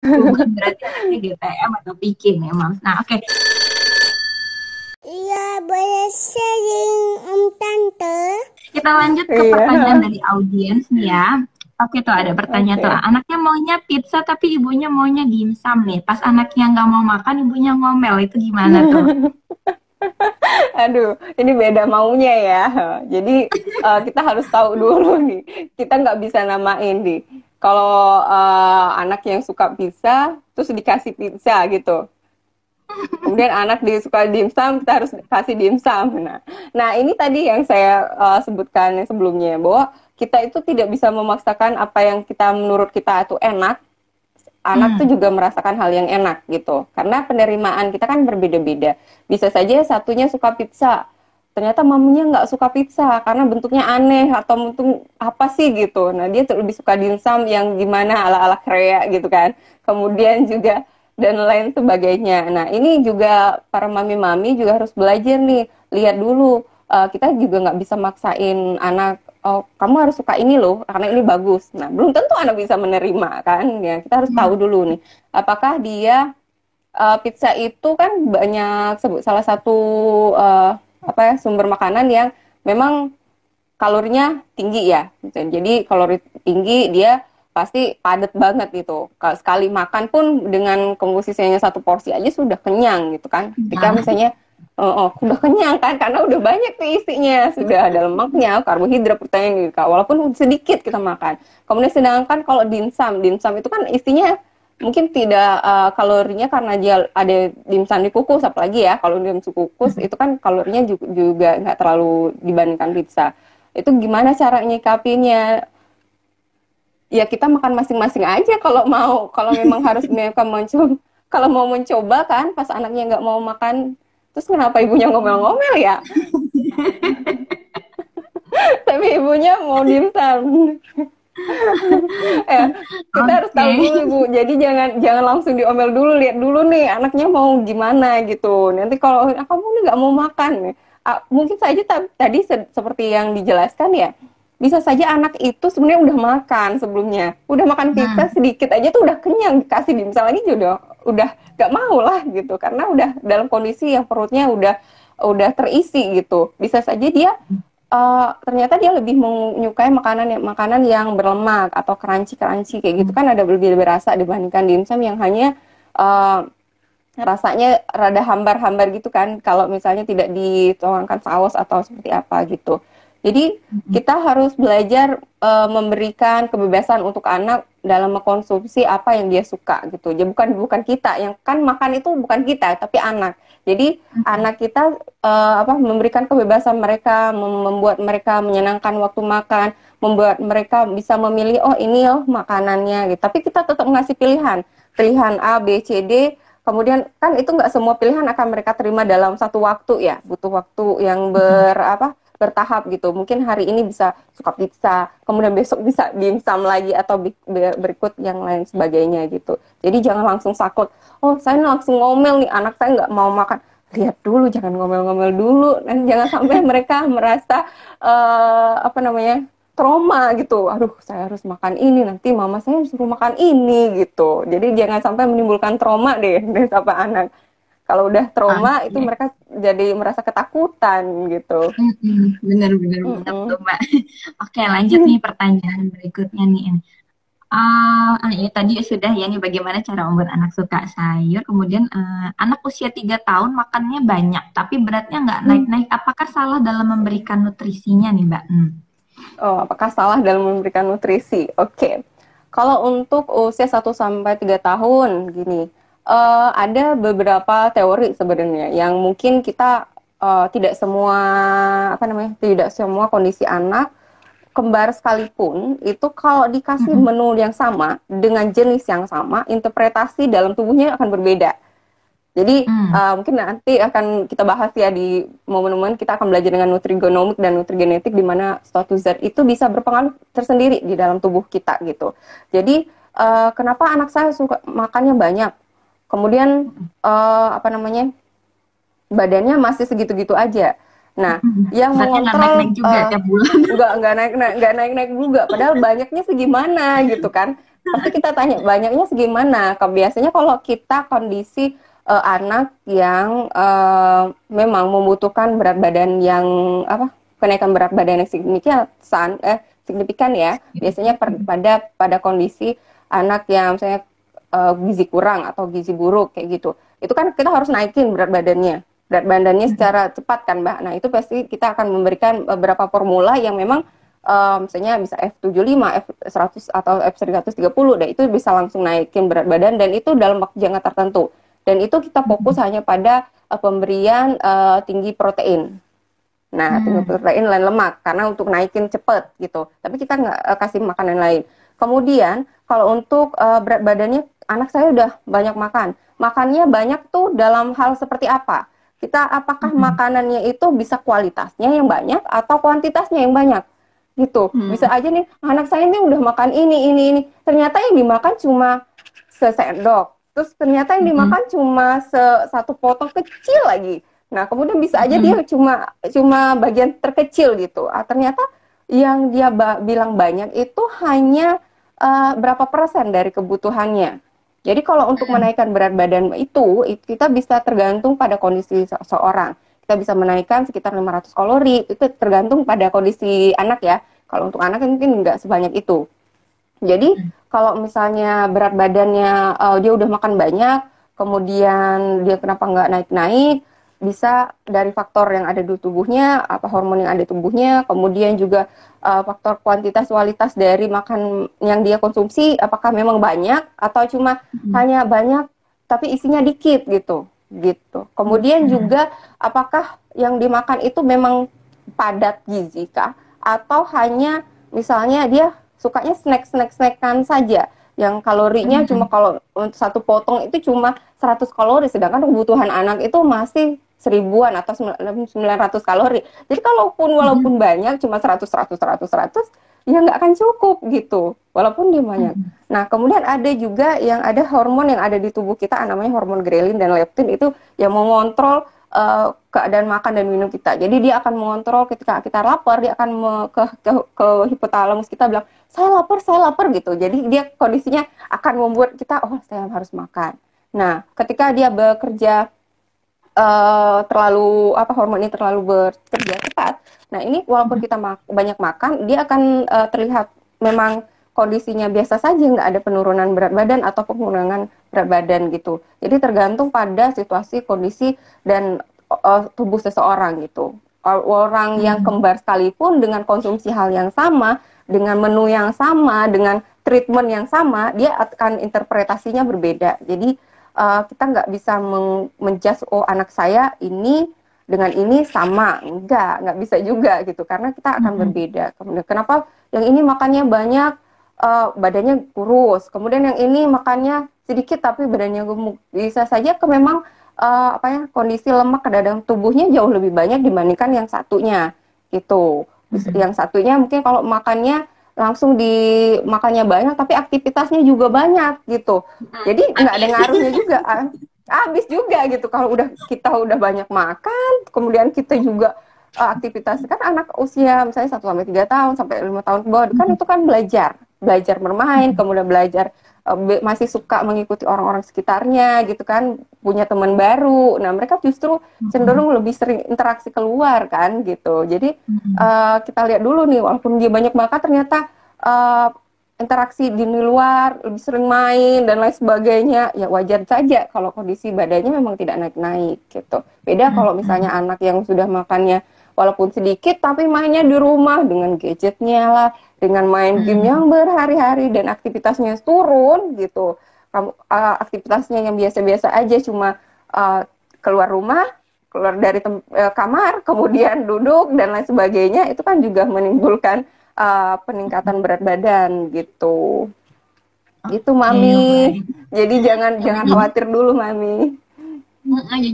bukan berarti anaknya GTM atau pikin ya, Mams. Nah, oke. Iya, boleh sharing Om Tante. Kita lanjut ke pertanyaan dari audiens nih ya. Oke tuh ada pertanyaan tuh. Anaknya maunya pizza tapi ibunya maunya dimsum nih. Pas anaknya nggak mau makan, ibunya ngomel. Itu gimana tuh? Aduh, ini beda maunya ya. Jadi kita harus tahu dulu nih. Kita nggak bisa namain nih. Kalau anak yang suka pizza, terus dikasih pizza gitu. Kemudian anak suka dimsum, kita harus kasih dimsum. Nah ini tadi yang saya sebutkan sebelumnya, bahwa kita itu tidak bisa memaksakan apa yang menurut kita itu enak. Anak tuh juga merasakan hal yang enak gitu. Karena penerimaan kita kan berbeda-beda. Bisa saja satunya suka pizza, ternyata maminya nggak suka pizza karena bentuknya aneh atau bentuk apa sih gitu. Nah dia lebih suka dimsum yang gimana ala-ala Korea gitu kan. Kemudian juga dan lain sebagainya. Nah ini juga para mami-mami juga harus belajar nih. Lihat dulu, kita juga nggak bisa maksain anak, oh kamu harus suka ini loh karena ini bagus. Nah belum tentu anak bisa menerima kan. Ya kita harus tahu dulu nih, apakah dia pizza itu kan banyak salah satu sumber makanan yang memang kalorinya tinggi ya. Jadi kalori tinggi dia pasti padat banget gitu. Sekali makan pun dengan komposisinya satu porsi aja sudah kenyang gitu kan. Ketika misalnya udah kenyang kan karena udah banyak tuh isinya, sudah ada lemaknya, karbohidrat, protein gitu. Walaupun sedikit kita makan. Kemudian sedangkan kalau dimsum itu kan isinya mungkin tidak kalorinya karena dia ada dimsum dikukus, apalagi ya kalau dimsum kukus itu kan kalorinya juga nggak terlalu dibandingkan pizza. Itu gimana cara nyikapinnya? Ya kita makan masing-masing aja kalau memang harus mereka mencoba, kalau mau mencoba kan pas anaknya nggak mau makan, terus kenapa ibunya ngomel-ngomel ya? Tapi ibunya mau dimsum. Kita harus tahu dulu Bu, jadi jangan langsung diomel dulu, lihat dulu nih anaknya mau gimana gitu. Nanti kalau kamu nih nggak mau makan, mungkin saja tadi seperti yang dijelaskan ya, bisa saja anak itu sebenarnya udah makan sebelumnya, udah makan pizza sedikit aja tuh udah kenyang, dikasih dimsum lagi juga udah gak mau lah gitu, karena udah dalam kondisi yang perutnya udah terisi gitu. Bisa saja dia ternyata dia lebih menyukai makanan yang berlemak atau crunchy kayak gitu kan, ada lebih berasa dibandingkan dimsum yang hanya rasanya rada hambar-hambar gitu kan, kalau misalnya tidak dituangkan saus atau seperti apa gitu. Jadi kita harus belajar memberikan kebebasan untuk anak dalam mengkonsumsi apa yang dia suka gitu. Jadi bukan kita yang kan makan, itu bukan kita tapi anak. Jadi anak kita memberikan kebebasan mereka, membuat mereka menyenangkan waktu makan, membuat mereka bisa memilih, oh ini loh makanannya gitu. Tapi kita tetap ngasih pilihan A, B, C, D. Kemudian kan itu nggak semua pilihan akan mereka terima dalam satu waktu ya, butuh waktu yang bertahap gitu. Mungkin hari ini bisa suka pizza, kemudian besok bisa dimsum lagi atau berikut yang lain sebagainya gitu. Jadi jangan langsung saklek, oh saya langsung ngomel nih, anak saya nggak mau makan. Lihat dulu, jangan ngomel-ngomel dulu, dan jangan sampai mereka merasa trauma gitu. Aduh, saya harus makan ini, nanti mama saya suruh makan ini gitu. Jadi jangan sampai menimbulkan trauma deh sampai anak. Kalau udah trauma itu mereka jadi merasa ketakutan gitu. Bener-bener tuh Mbak. Oke, lanjut nih pertanyaan berikutnya nih. Ya tadi sudah ya nih, bagaimana cara membuat anak suka sayur. Kemudian anak usia 3 tahun makannya banyak tapi beratnya nggak naik-naik. Apakah salah dalam memberikan nutrisinya nih Mbak? Oh, apakah salah dalam memberikan nutrisi? Oke. Kalau untuk usia 1-3 tahun gini, ada beberapa teori sebenarnya yang mungkin kita tidak semua kondisi anak kembar sekalipun itu kalau dikasih menu yang sama dengan jenis yang sama, interpretasi dalam tubuhnya akan berbeda. Jadi mungkin nanti akan kita bahas ya di momen-momen kita akan belajar dengan nutrigenomik dan nutrigenetik, di mana suatu zat itu bisa berpengaruh tersendiri di dalam tubuh kita gitu. Jadi kenapa anak saya suka makannya banyak, kemudian badannya masih segitu-gitu aja. Nah, yang mengontrol naik-naik juga tiap bulan. Enggak naik-naik juga, padahal banyaknya segimana gitu kan. Pasti kita tanya banyaknya segimana. Biasanya kalau kita kondisi anak yang memang membutuhkan berat badan yang apa kenaikan berat badan yang signifikan ya. Biasanya pada kondisi anak yang misalnya gizi kurang atau gizi buruk kayak gitu. Itu kan kita harus naikin berat badannya secara cepat kan Mbak. Nah itu pasti kita akan memberikan beberapa formula yang memang misalnya bisa F75, F100 atau F130, dan itu bisa langsung naikin berat badan dan itu dalam waktu jangka tertentu. Dan itu kita fokus hanya pada pemberian tinggi protein. Nah, tinggi protein dan lemak karena untuk naikin cepet gitu. Tapi kita nggak kasih makanan lain. Kemudian kalau untuk berat badannya anak saya udah banyak makan. Makannya banyak tuh dalam hal seperti apa? Apakah makanannya itu bisa kualitasnya yang banyak atau kuantitasnya yang banyak? Gitu. Bisa aja nih anak saya ini udah makan ini. Ternyata yang dimakan cuma sesendok. Terus ternyata yang dimakan cuma satu potong kecil lagi. Nah, kemudian bisa aja dia cuma bagian terkecil gitu. Ternyata yang dia bilang banyak itu hanya berapa persen dari kebutuhannya. Jadi kalau untuk menaikkan berat badan itu kita bisa tergantung pada kondisi seseorang. Kita bisa menaikkan sekitar 500 kalori, itu tergantung pada kondisi anak ya. Kalau untuk anak mungkin nggak sebanyak itu. Jadi kalau misalnya berat badannya dia udah makan banyak, kemudian dia kenapa nggak naik-naik, bisa dari faktor yang ada di tubuhnya, apa hormon yang ada di tubuhnya, kemudian juga faktor kuantitas kualitas dari makan yang dia konsumsi, apakah memang banyak atau cuma hanya banyak tapi isinya dikit gitu. Kemudian juga apakah yang dimakan itu memang padat gizi kah atau hanya misalnya dia sukanya snackan saja yang kalorinya cuma kalau untuk satu potong itu cuma 100 kalori sedangkan kebutuhan anak itu masih 1000-an atau 900 kalori. Jadi walaupun banyak cuma 100 ya nggak akan cukup gitu walaupun dia banyak. Nah, kemudian ada juga yang ada hormon yang ada di tubuh kita namanya hormon grelin dan leptin itu yang mengontrol keadaan makan dan minum kita. Jadi dia akan mengontrol ketika kita lapar, dia akan ke hipotalamus kita bilang, saya lapar gitu. Jadi dia kondisinya akan membuat kita, saya harus makan. Nah, ketika dia bekerja hormon ini terlalu bekerja cepat. Nah, ini walaupun kita banyak makan, dia akan terlihat memang kondisinya biasa saja, nggak ada penurunan berat badan atau pengurangan berat badan gitu. Jadi tergantung pada situasi, kondisi, dan tubuh seseorang gitu. Orang yang kembar sekalipun dengan konsumsi hal yang sama, dengan menu yang sama, dengan treatment yang sama, dia akan interpretasinya berbeda. Jadi kita nggak bisa menjudge, anak saya ini dengan ini sama. Nggak bisa juga gitu, karena kita akan berbeda. Kemudian kenapa yang ini makannya banyak, badannya kurus, kemudian yang ini makannya sedikit tapi badannya gemuk. Bisa saja memang kondisi lemak ke dalam tubuhnya jauh lebih banyak dibandingkan yang satunya gitu. Yang satunya mungkin kalau makannya langsung makannya banyak tapi aktivitasnya juga banyak gitu. Jadi nggak ada ngaruhnya juga. Habis juga gitu kalau kita udah banyak makan, kemudian kita juga aktivitas kan anak usia misalnya 1-3 tahun sampai 5 tahun ke bawah kan itu kan belajar bermain, kemudian belajar masih suka mengikuti orang-orang sekitarnya gitu kan, punya teman baru. Nah, mereka justru cenderung lebih sering interaksi keluar kan gitu. Jadi kita lihat dulu nih, walaupun dia banyak makan ternyata interaksi di luar, lebih sering main dan lain sebagainya, ya wajar saja kalau kondisi badannya memang tidak naik-naik gitu. Beda kalau misalnya anak yang sudah makannya walaupun sedikit tapi mainnya di rumah dengan gadgetnya lah, dengan main game yang berhari-hari dan aktivitasnya turun gitu. Aktivitasnya yang biasa-biasa aja, cuma keluar rumah, keluar dari kamar, kemudian duduk dan lain sebagainya, itu kan juga menimbulkan peningkatan berat badan gitu. Gitu Mami. Jadi jangan khawatir dulu Mami.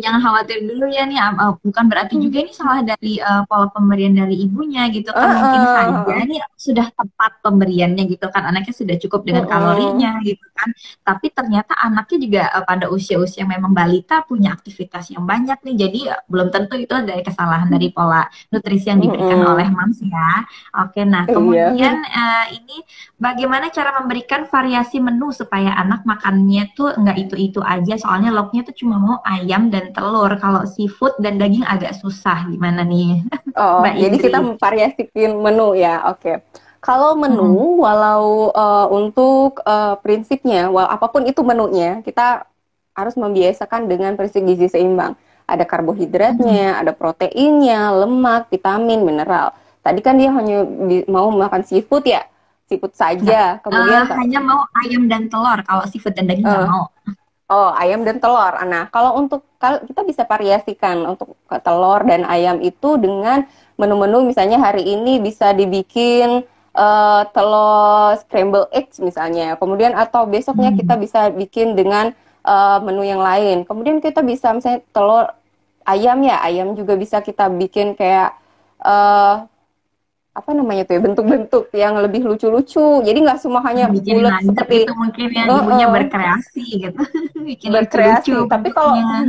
Jangan khawatir dulu ya nih, bukan berarti juga ini salah dari pola pemberian dari ibunya gitu kan. Mungkin saja Heeh. nih sudah tepat pemberiannya gitu kan, anaknya sudah cukup dengan Heeh. kalorinya gitu kan. Tapi ternyata anaknya juga pada usia-usia yang memang balita punya aktivitas yang banyak nih. Jadi belum tentu itu dari kesalahan dari pola nutrisi yang diberikan oleh Heeh. moms ya. Oke, nah Iya. kemudian ini bagaimana cara memberikan variasi menu supaya anak makannya tuh nggak itu-itu aja? Soalnya lauknya tuh cuma mau ayam dan telur. Kalau seafood dan daging agak susah. Gimana nih, Oh, Mbak jadi kita Idri? memvariasikan menu ya. Oke. Kalau Mm-mm. menu, walau untuk prinsipnya, apapun itu menunya, kita harus membiasakan dengan prinsip gizi seimbang. Ada Mm-mm. karbohidratnya, ada proteinnya, lemak, vitamin, mineral. Tadi kan dia hanya mau makan seafood ya, seafood Ya, saja. Kemudian hanya mau ayam dan telur. Kalau seafood dan daging nggak eh, mau. oh, ayam dan telur. Nah, kalau kita bisa variasikan untuk telur dan ayam itu dengan menu-menu misalnya hari ini bisa dibikin telur scramble eggs misalnya. Kemudian atau besoknya kita Hmm. bisa bikin dengan menu yang lain. Kemudian kita bisa misalnya telur ayam ya, ayam juga bisa kita bikin kayak eh, apa namanya tuh ya, bentuk-bentuk yang lebih lucu-lucu. Jadi nggak semua hanya Bikin bulat nugget seperti itu mungkin yang ibunya uh-uh, berkreasi gitu. Bikin lucu-lucu berkreasi. Tapi kalau bentuknya.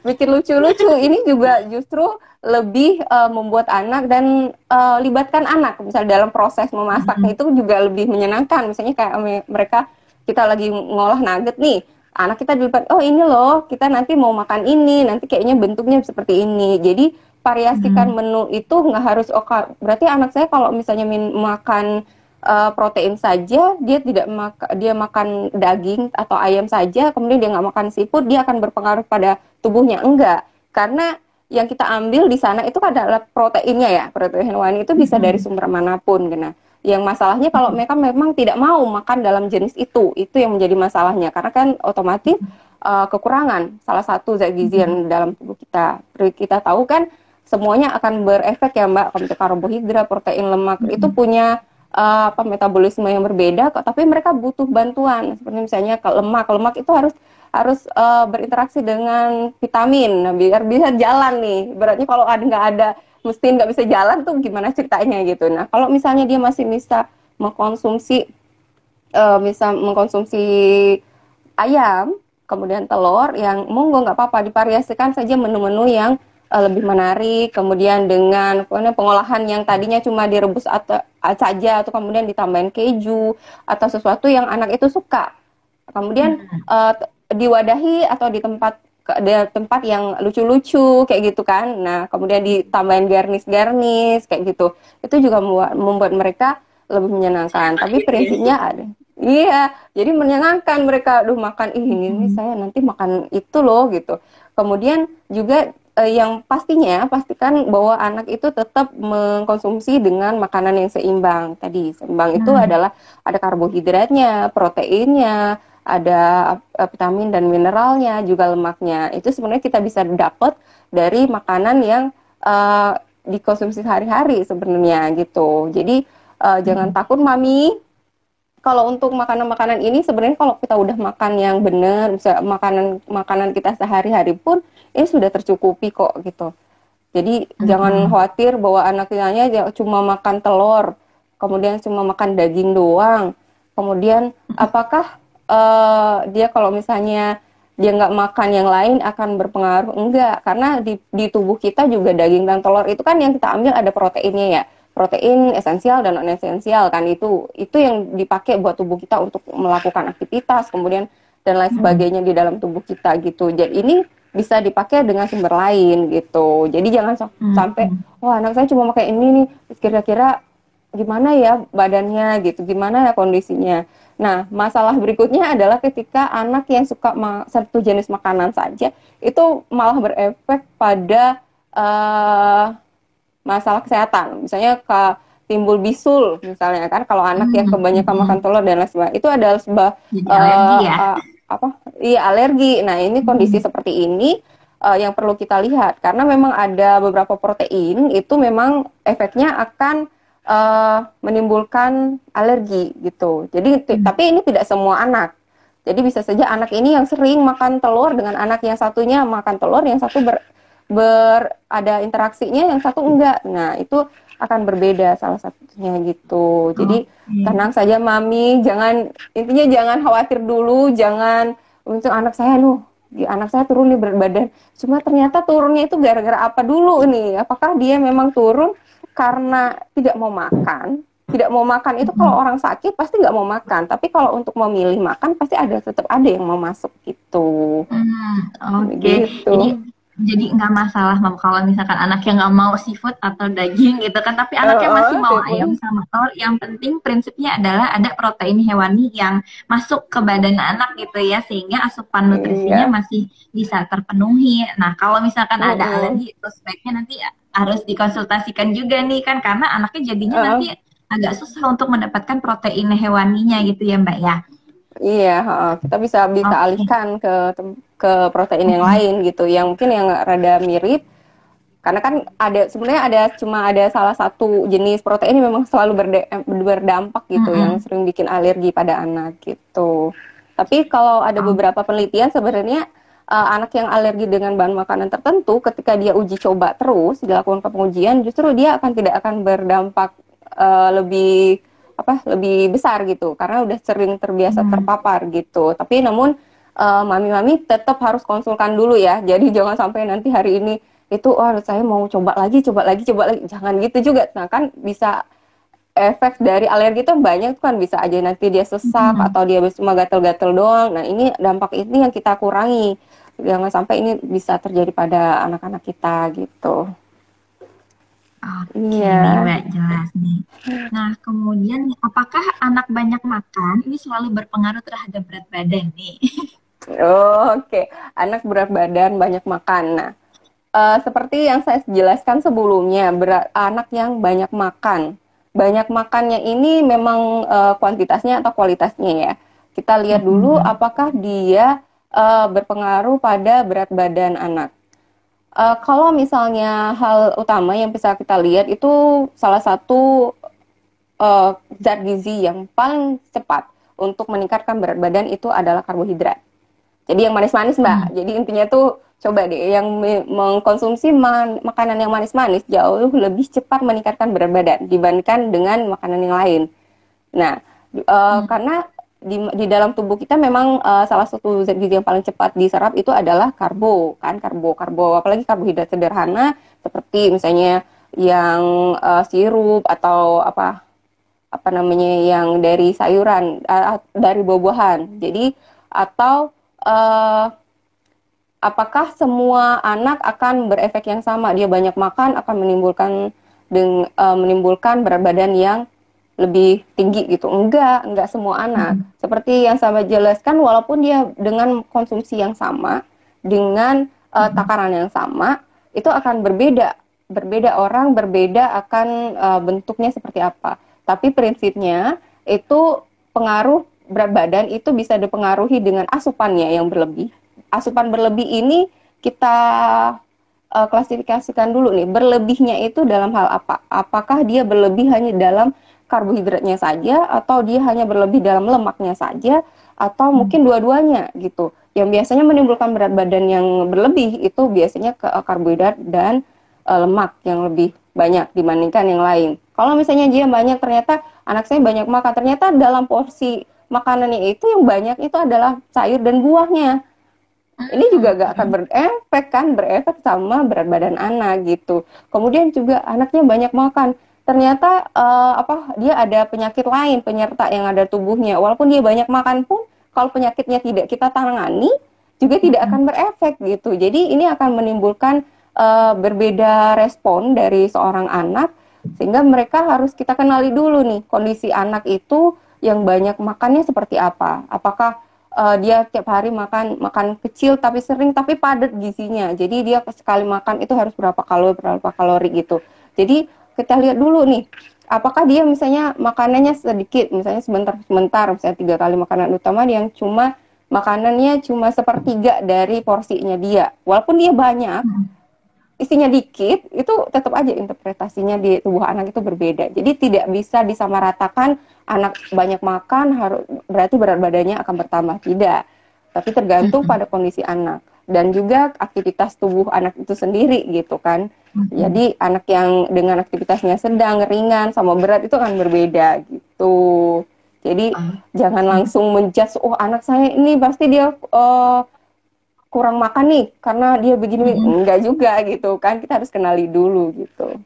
bikin lucu-lucu ini juga justru lebih membuat anak dan libatkan anak. Misalnya dalam proses memasaknya Mm-mm. itu juga lebih menyenangkan. Misalnya kayak mereka kita lagi ngolah nugget nih. Anak kita dilibat, oh ini loh, kita nanti mau makan ini, nanti kayaknya bentuknya seperti ini. Jadi variasikan Mm-mm. menu itu nggak harus, oh berarti anak saya kalau misalnya makan protein saja, dia makan daging atau ayam saja, kemudian dia nggak makan seafood, dia akan berpengaruh pada tubuhnya. Enggak, karena yang kita ambil di sana itu adalah proteinnya ya, protein hewani itu bisa dari Mm-mm. sumber manapun. Nah, yang masalahnya kalau mereka memang tidak mau makan dalam jenis itu yang menjadi masalahnya, karena kan otomatis kekurangan salah satu zat gizi Mm-mm. yang dalam tubuh kita. Kita tahu kan semuanya akan berefek ya Mbak, karbohidrat, protein, lemak itu Mm-mm. punya metabolisme yang berbeda kok, tapi mereka butuh bantuan. Seperti misalnya ke lemak itu harus harus berinteraksi dengan vitamin, nah, biar bisa jalan nih. Berarti kalau ada nggak ada mesin nggak bisa jalan tuh gimana ceritanya gitu. Nah kalau misalnya dia masih bisa mengkonsumsi mengkonsumsi ayam, kemudian telur, yang monggo nggak apa-apa divariasikan saja menu-menu yang lebih menarik, kemudian dengan pengolahan yang tadinya cuma direbus atau saja atau kemudian ditambahin keju atau sesuatu yang anak itu suka. Kemudian Mm-mm. diwadahi atau di tempat yang lucu-lucu kayak gitu kan. Nah, kemudian ditambahin garnish-garnish kayak gitu. Itu juga membuat mereka lebih menyenangkan. Enak Tapi gitu ya. prinsipnya ada. Iya, jadi menyenangkan mereka. Duh, makan ini nih Mm-mm. saya nanti makan itu loh gitu. Kemudian juga yang pastikan bahwa anak itu tetap mengkonsumsi dengan makanan yang seimbang. Tadi seimbang itu Hmm. adalah ada karbohidratnya, proteinnya, ada vitamin dan mineralnya, juga lemaknya. Itu sebenarnya kita bisa dapat dari makanan yang dikonsumsi sehari-hari sebenarnya gitu. Jadi jangan Mm-mm. takut mami. Kalau untuk makanan-makanan ini sebenarnya kalau kita udah makan yang benar, bisa makanan kita sehari-hari pun ini sudah tercukupi kok gitu. Jadi jangan Mm-mm. khawatir bahwa anaknya cuma makan telur, kemudian cuma makan daging doang. Kemudian apakah dia kalau misalnya dia nggak makan yang lain akan berpengaruh? Enggak, karena di tubuh kita juga daging dan telur itu kan yang kita ambil ada proteinnya ya. Protein esensial dan non esensial kan itu yang dipakai buat tubuh kita untuk melakukan aktivitas, kemudian dan lain Mm-mm. sebagainya di dalam tubuh kita gitu. Jadi ini bisa dipakai dengan sumber lain gitu. Jadi jangan sampai, Mm-mm. wah anak saya cuma pakai ini nih, kira-kira gimana ya badannya gitu, gimana ya kondisinya. Nah, masalah berikutnya adalah ketika anak yang suka satu jenis makanan saja, itu malah berefek pada masalah kesehatan. Misalnya timbul bisul misalnya kan kalau anak yang kebanyakan makan Mm-mm. telur dan lain sebagainya itu adalah sebuah Jadi alergi uh, ya. uh, apa iya alergi. Nah ini kondisi Mm-mm. seperti ini yang perlu kita lihat karena memang ada beberapa protein itu memang efeknya akan menimbulkan alergi gitu. Jadi tapi ini tidak semua anak. Jadi bisa saja anak ini yang sering makan telur dengan anak yang satunya makan telur, yang satu ada interaksinya, yang satu enggak. Nah, itu akan berbeda salah satunya gitu. Jadi tenang saja Mami, intinya jangan khawatir dulu, jangan untuk anak saya anak saya turun nih berat badan. Cuma ternyata turunnya itu gara-gara apa dulu nih? Apakah dia memang turun karena tidak mau makan? Tidak mau makan itu kalau orang sakit pasti nggak mau makan. Tapi kalau untuk memilih makan pasti tetap ada yang mau masuk gitu. Oke. Gitu. Jadi nggak masalah Mam kalau misalkan anaknya nggak mau seafood atau daging gitu kan, tapi anaknya masih mau ayam sama telur. Yang penting prinsipnya adalah ada protein hewani yang masuk ke badan anak gitu ya, sehingga asupan nutrisinya masih bisa terpenuhi. Nah kalau misalkan ada alergi, terus sebaiknya nanti harus dikonsultasikan juga nih kan, karena anaknya jadinya nanti agak susah untuk mendapatkan protein hewaninya gitu ya Mbak ya. Iya, kita bisa alihkan ke protein yang lain gitu, yang mungkin yang rada mirip. Karena kan sebenarnya cuma ada salah satu jenis protein yang memang selalu berdampak gitu, yang sering bikin alergi pada anak gitu. Tapi kalau ada beberapa penelitian sebenarnya anak yang alergi dengan bahan makanan tertentu, ketika dia uji coba terus dilakukan pengujian, justru dia tidak akan berdampak lebih besar gitu, karena udah sering terbiasa terpapar gitu. Tapi namun mami-mami tetap harus konsulkan dulu ya. Jadi jangan sampai nanti hari ini itu saya mau coba lagi, jangan gitu juga. Nah kan bisa efek dari alergi itu banyak kan, bisa aja nanti dia sesak atau dia cuma gatel-gatel doang. Nah ini dampak ini yang kita kurangi, jangan sampai ini bisa terjadi pada anak-anak kita gitu. Oke, nih Mbak, jelas nih. Nah, kemudian apakah anak banyak makan ini selalu berpengaruh terhadap berat badan nih? Oke, anak berat badan banyak makan. Nah, seperti yang saya jelaskan sebelumnya, anak yang banyak makannya ini memang kuantitasnya atau kualitasnya ya. Kita lihat dulu apakah dia berpengaruh pada berat badan anak. Kalau misalnya hal utama yang bisa kita lihat itu salah satu zat gizi yang paling cepat untuk meningkatkan berat badan itu adalah karbohidrat. Jadi yang manis-manis Mbak. Jadi intinya tuh coba deh yang mengkonsumsi makanan yang manis-manis jauh lebih cepat meningkatkan berat badan dibandingkan dengan makanan yang lain. Nah, karena di dalam tubuh kita memang salah satu zat gizi yang paling cepat diserap itu adalah karbo, apalagi karbohidrat sederhana seperti misalnya yang sirup atau apa namanya yang dari sayuran, dari buah-buahan. Jadi atau apakah semua anak akan berefek yang sama? Dia banyak makan akan menimbulkan berat badan yang lebih tinggi gitu. Enggak semua anak. Seperti yang saya jelaskan, walaupun dia dengan konsumsi yang sama, dengan takaran yang sama, itu akan berbeda. Berbeda orang, berbeda akan bentuknya seperti apa. Tapi prinsipnya itu pengaruh berat badan itu bisa dipengaruhi dengan asupannya yang berlebih. Asupan berlebih ini kita klasifikasikan dulu nih. Berlebihnya itu dalam hal apa? Apakah dia berlebih hanya dalam karbohidratnya saja, atau dia hanya berlebih dalam lemaknya saja, atau mungkin dua-duanya gitu. Yang biasanya menimbulkan berat badan yang berlebih itu biasanya karbohidrat dan lemak yang lebih banyak dibandingkan yang lain. Kalau misalnya dia banyak, ternyata anak saya banyak makan, ternyata dalam porsi makanannya itu yang banyak itu adalah sayur dan buahnya. Ini juga gak akan berefek sama berat badan anak gitu. Kemudian juga anaknya banyak makan, ternyata dia ada penyakit lain penyerta yang ada tubuhnya. Walaupun dia banyak makan pun, kalau penyakitnya tidak kita tangani juga tidak akan berefek gitu. Jadi ini akan menimbulkan berbeda respon dari seorang anak, sehingga mereka harus kita kenali dulu nih kondisi anak itu yang banyak makannya seperti apa. Apakah dia tiap hari makan kecil tapi sering tapi padat gizinya. Jadi dia sekali makan itu harus berapa kalori gitu. Jadi kita lihat dulu nih, apakah dia misalnya makanannya sedikit, misalnya sebentar, misalnya 3 kali makanan utama yang makanannya cuma sepertiga dari porsinya dia. Walaupun dia banyak, isinya dikit, itu tetap aja interpretasinya di tubuh anak itu berbeda. Jadi tidak bisa disamaratakan anak banyak makan harus berarti berat badannya akan bertambah, tidak. Tapi tergantung pada kondisi anak dan juga aktivitas tubuh anak itu sendiri gitu kan. Jadi anak yang dengan aktivitasnya sedang, ringan, sama berat itu akan berbeda gitu. Jadi jangan langsung menjudge, oh anak saya ini pasti dia kurang makan nih karena dia begini. Enggak juga gitu kan, kita harus kenali dulu gitu.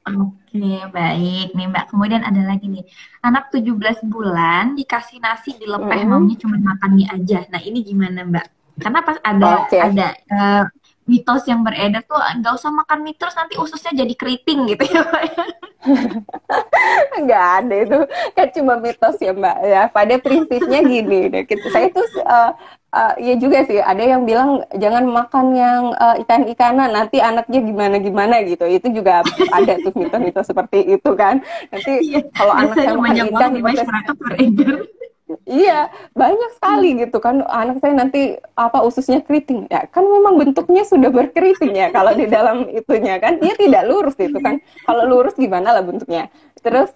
Oke, baik nih Mbak. Kemudian ada lagi nih, anak 17 bulan dikasih nasi dilepeh, maunya cuma makan mie aja. Nah, ini gimana Mbak? Karena pas ada Oke. mitos yang beredar tuh nggak usah makan mie terus nanti ususnya jadi keriting gitu ya Mbak. Nggak ada itu, kan cuma mitos ya Mbak ya. Pada prinsipnya gini deh, saya tuh ya juga sih ada yang bilang jangan makan yang ikan-ikanan nanti anaknya gimana-gimana gitu. Itu juga ada tuh mitos-mitos seperti itu kan. Nanti Iya, kalau anak biasanya yang makan banyak ikan banget di masyarakat beredar. iya, banyak sekali gitu kan, anak saya nanti apa ususnya keriting. Ya, kan memang bentuknya sudah berkeriting ya kalau di dalam itunya kan, dia tidak lurus itu kan. Kalau lurus gimana lah bentuknya. Terus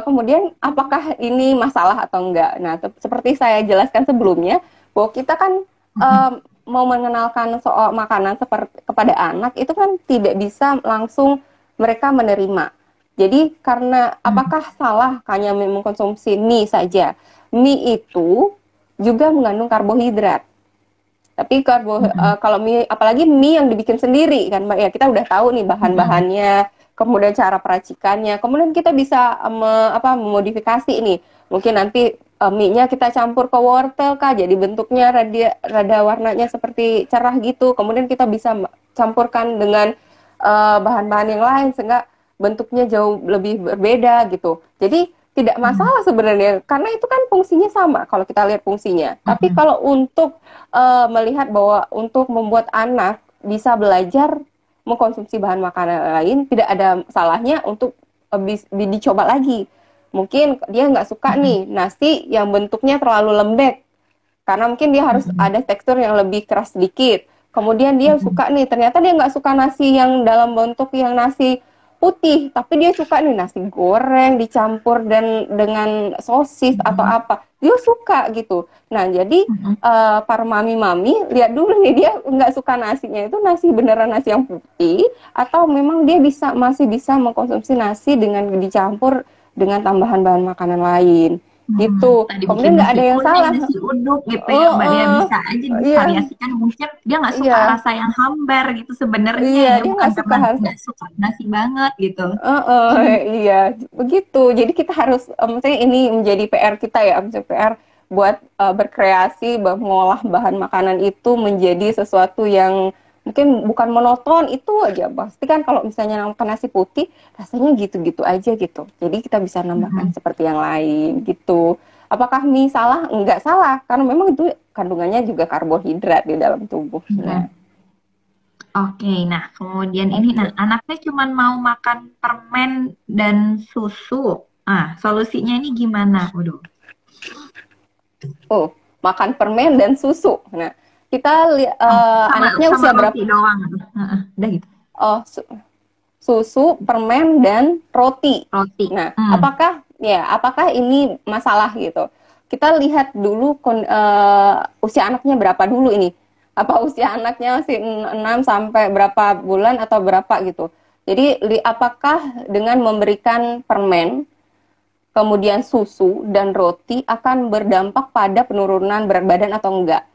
kemudian apakah ini masalah atau enggak? Nah, seperti saya jelaskan sebelumnya, bahwa kita kan mau mengenalkan soal makanan seperti kepada anak itu kan tidak bisa langsung mereka menerima. Jadi karena apakah salah hanya mengkonsumsi mie saja? Mie itu juga mengandung karbohidrat. Tapi kalau mie, apalagi mie yang dibikin sendiri kan, Mbak ya, kita udah tahu nih bahan-bahannya, kemudian cara peracikannya. Kemudian kita bisa memodifikasi nih. Mungkin nanti mie-nya kita campur ke wortel kah, jadi bentuknya rada warnanya seperti cerah gitu. Kemudian kita bisa campurkan dengan bahan-bahan yang lain sehingga bentuknya jauh lebih berbeda gitu. Jadi tidak masalah sebenarnya karena itu kan fungsinya sama kalau kita lihat fungsinya. Tapi kalau untuk melihat bahwa untuk membuat anak bisa belajar mengkonsumsi bahan makanan lain, tidak ada salahnya untuk dicoba lagi. Mungkin dia nggak suka nih nasi yang bentuknya terlalu lembek karena mungkin dia harus ada tekstur yang lebih keras sedikit. Kemudian dia suka nih, ternyata dia nggak suka nasi yang dalam bentuk yang nasi putih, tapi dia suka nih nasi goreng dicampur dengan sosis atau apa, dia suka gitu. Nah jadi para mami-mami lihat dulu nih dia nggak suka nasinya itu nasi beneran nasi yang putih atau memang dia masih bisa mengkonsumsi nasi dengan dicampur dengan tambahan bahan makanan lain gitu. Kemudian nggak ada yang salah. Nasi uduk gitu ya Mbak, dia bisa aja divariasikan. Mungkin dia nggak suka rasa yang hambar gitu sebenarnya ya, dia bukan karena harus nggak suka nasi banget gitu. Iya, begitu. Jadi kita harus, maksudnya ini menjadi PR kita ya, PR buat berkreasi, mengolah bahan makanan itu menjadi sesuatu yang mungkin bukan monoton itu aja. Pasti kan kalau misalnya makan nasi putih, rasanya gitu-gitu aja gitu. Jadi kita bisa nambahkan seperti yang lain gitu. Apakah mie salah? Enggak salah, karena memang itu kandungannya juga karbohidrat di dalam tubuh. Nah. Oke, nah kemudian ini, nah anaknya cuma mau makan permen dan susu. Ah, solusinya ini gimana? Waduh. Makan permen dan susu. Nah, kita anaknya usia berapa? Doang. Udah gitu. Susu, permen dan roti. Nah, apakah ini masalah gitu? Kita lihat dulu usia anaknya berapa dulu ini. Apa usia anaknya masih 6 sampai berapa bulan atau berapa gitu. Jadi apakah dengan memberikan permen, kemudian susu dan roti akan berdampak pada penurunan berat badan atau enggak?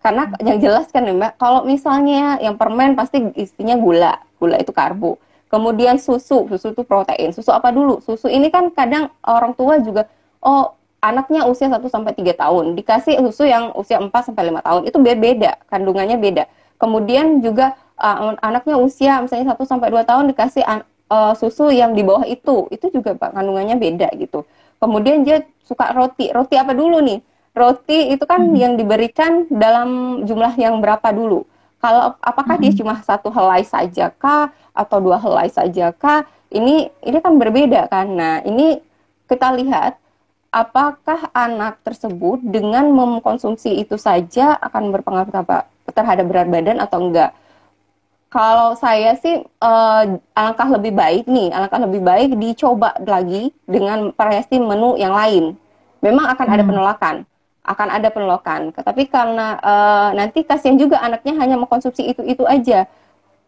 Karena yang jelas kan Mbak, kalau misalnya yang permen pasti isinya gula itu karbo. Kemudian susu itu protein. Susu apa dulu? Susu ini kan kadang orang tua juga, anaknya usia 1 sampai 3 tahun, dikasih susu yang usia 4 sampai 5 tahun, itu beda, kandungannya beda. Kemudian juga anaknya usia misalnya 1 sampai 2 tahun dikasih susu yang di bawah itu juga kandungannya beda gitu. Kemudian dia suka roti apa dulu nih? Roti itu kan yang diberikan dalam jumlah yang berapa dulu? Kalau apakah dia cuma 1 helai saja kah atau 2 helai saja kah? Ini kan berbeda kan. Nah, ini kita lihat apakah anak tersebut dengan mengkonsumsi itu saja akan berpengaruh terhadap berat badan atau enggak. Kalau saya sih alangkah lebih baik nih, alangkah lebih baik dicoba lagi dengan variasi menu yang lain. Memang Hmm. akan ada penolakan. Tapi karena nanti kasihan juga anaknya hanya mengkonsumsi itu aja.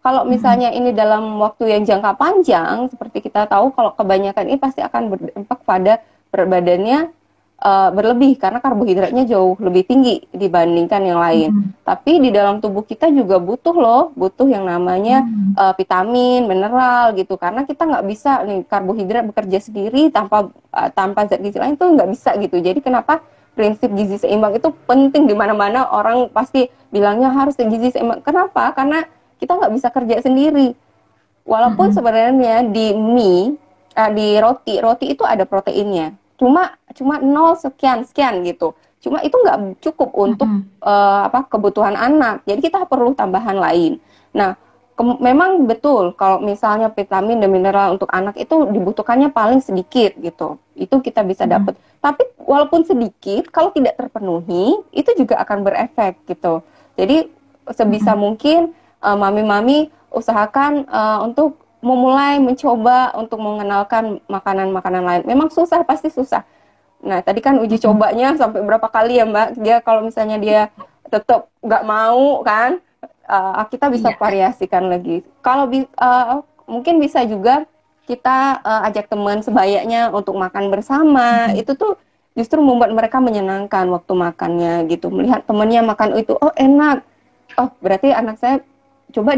Kalau Hmm. misalnya ini dalam waktu yang jangka panjang, seperti kita tahu, kalau kebanyakan ini pasti akan berdampak pada berat badannya berlebih karena karbohidratnya jauh lebih tinggi dibandingkan yang lain. Hmm. Tapi di dalam tubuh kita juga butuh loh, butuh yang namanya Hmm. vitamin, mineral gitu. Karena kita nggak bisa nih karbohidrat bekerja sendiri tanpa zat gizi lain tuh nggak bisa gitu. Jadi kenapa prinsip gizi seimbang itu penting di mana-mana orang pasti bilangnya harus gizi seimbang. Kenapa? Karena kita nggak bisa kerja sendiri. Walaupun Hmm. sebenarnya di mie, di roti itu ada proteinnya. Cuma nol sekian sekian gitu. Cuma itu nggak cukup untuk Hmm. kebutuhan anak. Jadi kita perlu tambahan lain. Nah, memang betul kalau misalnya vitamin dan mineral untuk anak itu dibutuhkannya paling sedikit gitu. Itu kita bisa Hmm. dapat. Tapi walaupun sedikit, kalau tidak terpenuhi, itu juga akan berefek gitu. Jadi sebisa Hmm. mungkin mami-mami usahakan untuk memulai mencoba untuk mengenalkan makanan-makanan lain. Memang susah, pasti susah. Nah, tadi kan uji Hmm. cobanya sampai berapa kali ya, Mbak? Dia kalau misalnya dia tetap nggak mau kan, kita bisa Iya. variasikan lagi. Kalau mungkin bisa juga kita ajak teman sebayanya untuk makan bersama. Hmm. Itu tuh justru membuat mereka menyenangkan waktu makannya gitu. Melihat temannya makan itu, oh enak. Oh, berarti anak saya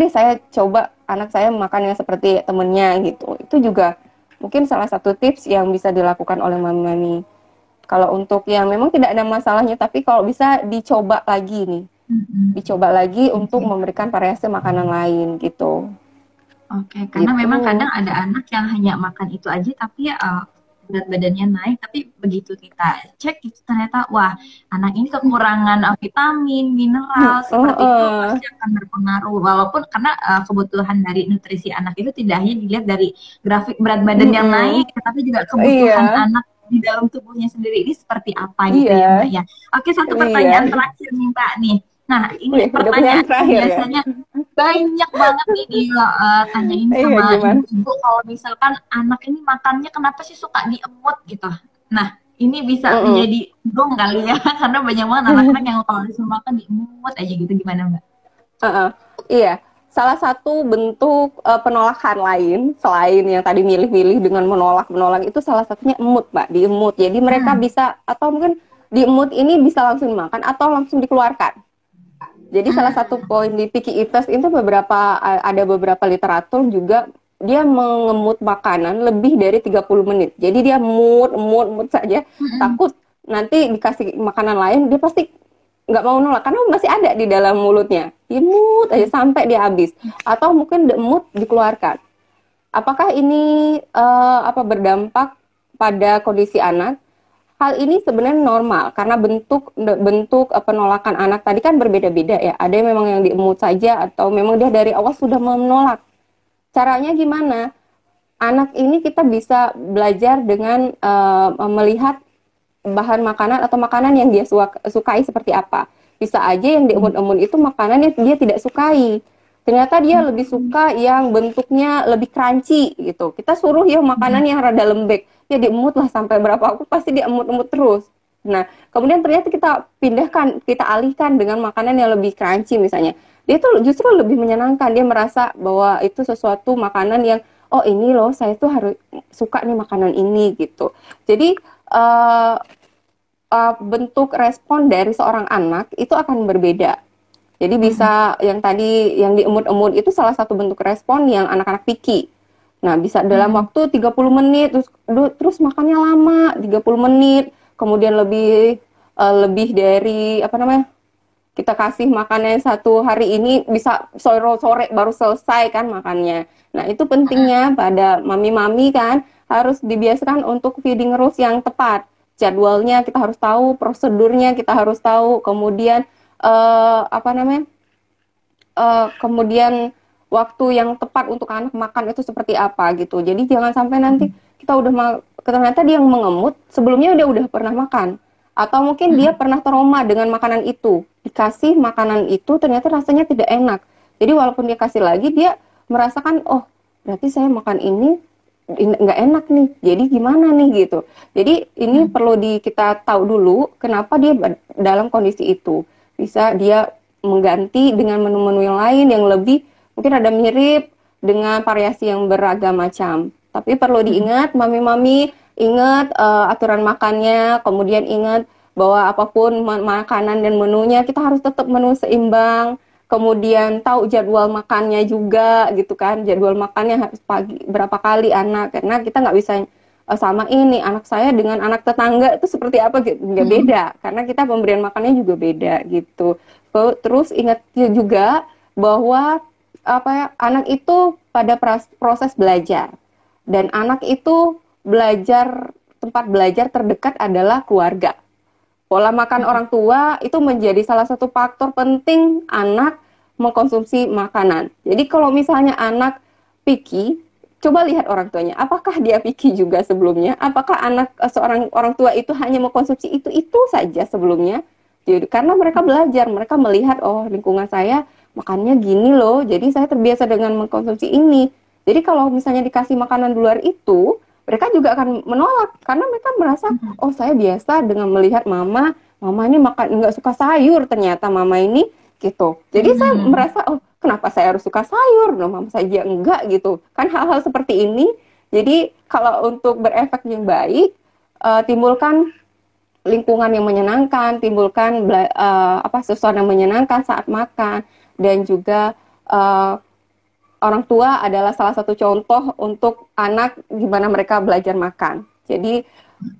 saya coba anak saya makan yang seperti temennya gitu. Itu juga mungkin salah satu tips yang bisa dilakukan oleh mami-mami. Kalau untuk yang memang tidak ada masalahnya, tapi kalau bisa dicoba lagi nih, Hmm. dicoba lagi untuk Oke. memberikan variasi makanan lain gitu. Oke, karena Gitu. memang kadang ada anak yang hanya makan itu aja, tapi ya berat badannya naik. Tapi begitu kita cek, itu ternyata, wah, anak ini kekurangan vitamin, mineral, seperti itu pasti akan berpengaruh. Walaupun karena kebutuhan dari nutrisi anak itu tidak hanya dilihat dari grafik berat badan yang naik, tetapi juga kebutuhan Iya, anak di dalam tubuhnya sendiri ini seperti apa gitu ya, Mbak iya, ya. Oke, satu pertanyaan iya. terakhir nih, Mbak nih. Nah, ini Wih, udah punya yang pertanyaannya terakhir ya. biasanya banyak banget nih tanyain Iya, sama gimana? ibu-ibu kalau misalkan anak ini makannya kenapa sih suka diemut gitu. Nah, ini bisa Mm-mm. menjadi gong kali ya karena banyak banget anak-anak yang kalau disuruh makan diemut aja gitu, gimana Mbak? Heeh. Iya, salah satu bentuk penolakan lain selain yang tadi milih-milih dengan menolak itu salah satunya emut, Mbak, diemut. Jadi mereka Hmm. bisa atau mungkin diemut ini bisa langsung dimakan atau langsung dikeluarkan. Jadi salah satu Hmm. poin di picky eaters itu ada beberapa literatur juga dia mengemut makanan lebih dari 30 menit. Jadi dia mut saja, Hmm. takut nanti dikasih makanan lain dia pasti nggak mau nolak karena masih ada di dalam mulutnya. Dimut aja sampai dia habis atau mungkin demut dikeluarkan. Apakah ini berdampak pada kondisi anak? Hal ini sebenarnya normal karena bentuk bentuk penolakan anak tadi kan berbeda-beda ya. Ada yang memang yang diemut saja atau memang dia dari awal sudah menolak. Caranya gimana? Anak ini kita bisa belajar dengan melihat bahan makanan atau makanan yang dia sukai seperti apa. Bisa aja yang diemut-emut itu makanan yang dia tidak sukai. Ternyata dia lebih suka yang bentuknya lebih crunchy gitu. Kita suruh ya makanan yang rada lembek. Ya diemut lah sampai berapa waktu pasti dia emut-emut terus. Nah, kemudian ternyata kita alihkan dengan makanan yang lebih crunchy misalnya. Dia tuh justru lebih menyenangkan. Dia merasa bahwa itu sesuatu makanan yang oh ini loh saya tuh harus suka nih makanan ini gitu. Jadi uh, bentuk respon dari seorang anak itu akan berbeda. Jadi Hmm. bisa yang tadi yang diemut-emut itu salah satu bentuk respon yang anak-anak picky. Nah, bisa dalam Hmm. waktu 30 menit terus makannya lama, 30 menit, kemudian lebih dari kita kasih makanan satu hari ini bisa sore baru selesai kan makannya. Nah, itu pentingnya pada mami-mami kan harus dibiasakan untuk feeding rules yang tepat. Jadwalnya kita harus tahu, prosedurnya kita harus tahu, kemudian eh, apa namanya? Kemudian waktu yang tepat untuk anak makan itu seperti apa gitu. Jadi jangan sampai nanti kita ternyata dia yang mengemut sebelumnya dia udah pernah makan atau mungkin dia pernah trauma dengan makanan itu. Dikasih makanan itu ternyata rasanya tidak enak. Jadi walaupun dia kasih lagi, dia merasakan, oh berarti saya makan ini nggak enak nih, jadi gimana nih gitu. Jadi ini perlu kita tahu dulu kenapa dia dalam kondisi itu. Bisa dia mengganti dengan menu-menu yang lain yang lebih mungkin ada mirip dengan variasi yang beragam macam. Tapi perlu diingat, mami-mami, ingat aturan makannya, kemudian ingat bahwa apapun makanan dan menunya kita harus tetap menu seimbang. Kemudian tahu jadwal makannya juga gitu kan, jadwal makannya harus pagi berapa kali anak, karena kita nggak bisa sama ini anak saya dengan anak tetangga itu seperti apa gitu, nggak beda, karena kita pemberian makannya juga beda gitu. Terus ingat juga bahwa apa ya, anak itu pada proses belajar, dan anak itu belajar, tempat belajar terdekat adalah keluarga. Pola makan orang tua itu menjadi salah satu faktor penting anak mengkonsumsi makanan. Jadi kalau misalnya anak picky, coba lihat orang tuanya. Apakah dia picky juga sebelumnya? Apakah anak seorang orang tua itu hanya mengkonsumsi itu saja sebelumnya? Jadi karena mereka belajar, mereka melihat, oh lingkungan saya makannya gini loh, jadi saya terbiasa dengan mengkonsumsi ini. Jadi kalau misalnya dikasih makanan di luar itu, mereka juga akan menolak karena mereka merasa, oh saya biasa dengan melihat mama ini makan nggak suka sayur, ternyata mama ini gitu. Jadi saya merasa, oh kenapa saya harus suka sayur? Nah, mama saja enggak gitu. Kan hal-hal seperti ini. Jadi kalau untuk berefek yang baik, timbulkan lingkungan yang menyenangkan, timbulkan suasana yang menyenangkan saat makan, dan juga orang tua adalah salah satu contoh untuk anak gimana mereka belajar makan. Jadi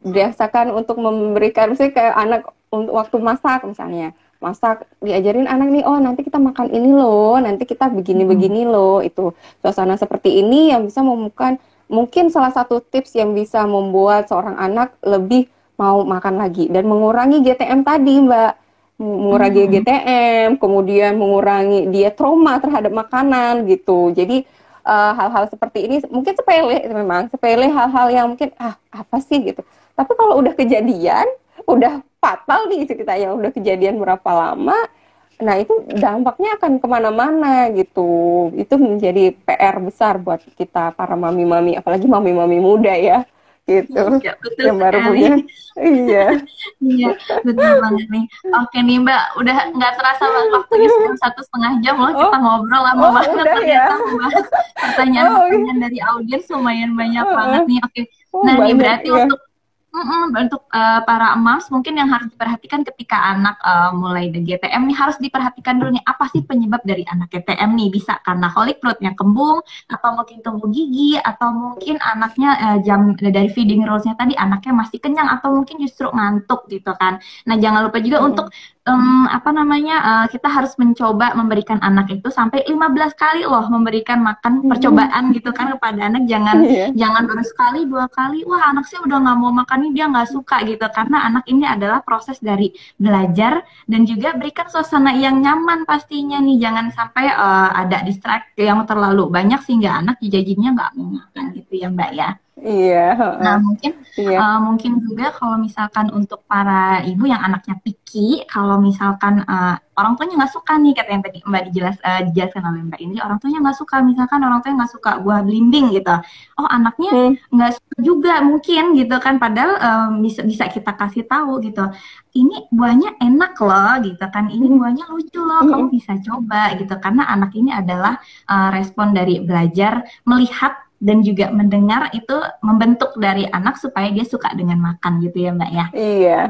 biasakan untuk memberikan, misalnya kayak anak untuk waktu masak misalnya, masak diajarin anak nih, oh nanti kita makan ini loh, nanti kita begini-begini loh, itu suasana seperti ini yang bisa membuka, mungkin salah satu tips yang bisa membuat seorang anak lebih mau makan lagi dan mengurangi GTM tadi, Mbak. Mengurangi GTM, kemudian mengurangi dia trauma terhadap makanan gitu. Jadi hal-hal seperti ini mungkin sepele, memang sepele, hal-hal yang mungkin apa sih gitu. Tapi kalau udah kejadian, udah fatal nih ceritanya, udah kejadian berapa lama, nah itu dampaknya akan kemana-mana gitu. Itu menjadi PR besar buat kita para mami-mami, apalagi mami-mami muda ya. Gitu, ya, betul yang baru sekali. punya, iya. Iya, betul banget nih. Oke nih Mbak, udah nggak terasa waktunya sudah 1,5 jam loh kita ngobrol lama banget udah ternyata ya. membahas pertanyaan-pertanyaan dari audiens lumayan banyak banget nih. Oke, nah nih Banyak berarti ya. untuk para emas mungkin yang harus diperhatikan ketika anak mulai dari GTM nih, harus diperhatikan dulu nih, apa sih penyebab dari anak GTM nih? Bisa karena kolik perutnya kembung, atau mungkin tumbuh gigi, atau mungkin anaknya jam dari feeding rules-nya tadi anaknya masih kenyang, atau mungkin justru ngantuk gitu kan. Nah jangan lupa juga untuk kita harus mencoba memberikan anak itu sampai 15 kali loh memberikan makan percobaan gitu kan kepada anak. Jangan baru sekali 2 kali, wah anak saya udah nggak mau makan nih, dia nggak suka gitu, karena anak ini adalah proses dari belajar, dan juga berikan suasana yang nyaman pastinya nih, jangan sampai ada distract yang terlalu banyak sehingga anak jajannya nggak mau makan gitu ya Mbak ya. Iya. Nah mungkin juga kalau misalkan untuk para ibu yang anaknya picky, kalau misalkan orang tuanya nggak suka nih, kata yang tadi Mbak dijelaskan oleh Mbak Indri, orang tuanya nggak suka, misalkan orang tuanya nggak suka buah belimbing gitu, oh anaknya nggak suka juga mungkin gitu kan, padahal bisa kita kasih tahu gitu, ini buahnya enak loh gitu kan, ini buahnya lucu loh, kamu bisa coba gitu, karena anak ini adalah respon dari belajar, melihat dan juga mendengar, itu membentuk dari anak supaya dia suka dengan makan gitu ya Mbak ya. Iya.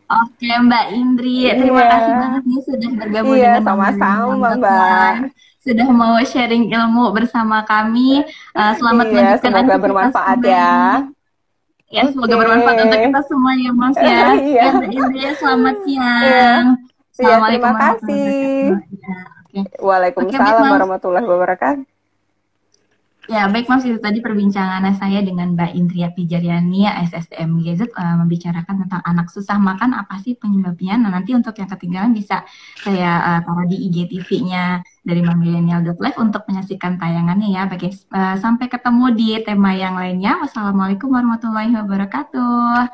Oke Mbak Indri, terima kasih banget nih sudah bergabung dengan sama-sama Mbak. Sudah mau sharing ilmu bersama kami. Selamat melanjutkan, semoga bermanfaat ya. Ya, semoga bermanfaat untuk kita semua ya Mas ya. Mbak Indri, selamat siang. Assalamualaikum warahmatullahi wabarakatuh. Waalaikumsalam warahmatullahi wabarakatuh. Ya, baik Mas, itu tadi perbincangan saya dengan Mbak Indria Pijariani, ASSDM GZ, membicarakan tentang anak susah makan, apa sih penyebabnya. Nah, nanti untuk yang ketinggalan bisa saya taruh di IGTV-nya dari Millennial.live untuk menyaksikan tayangannya ya. Sampai ketemu di tema yang lainnya. Wassalamualaikum warahmatullahi wabarakatuh.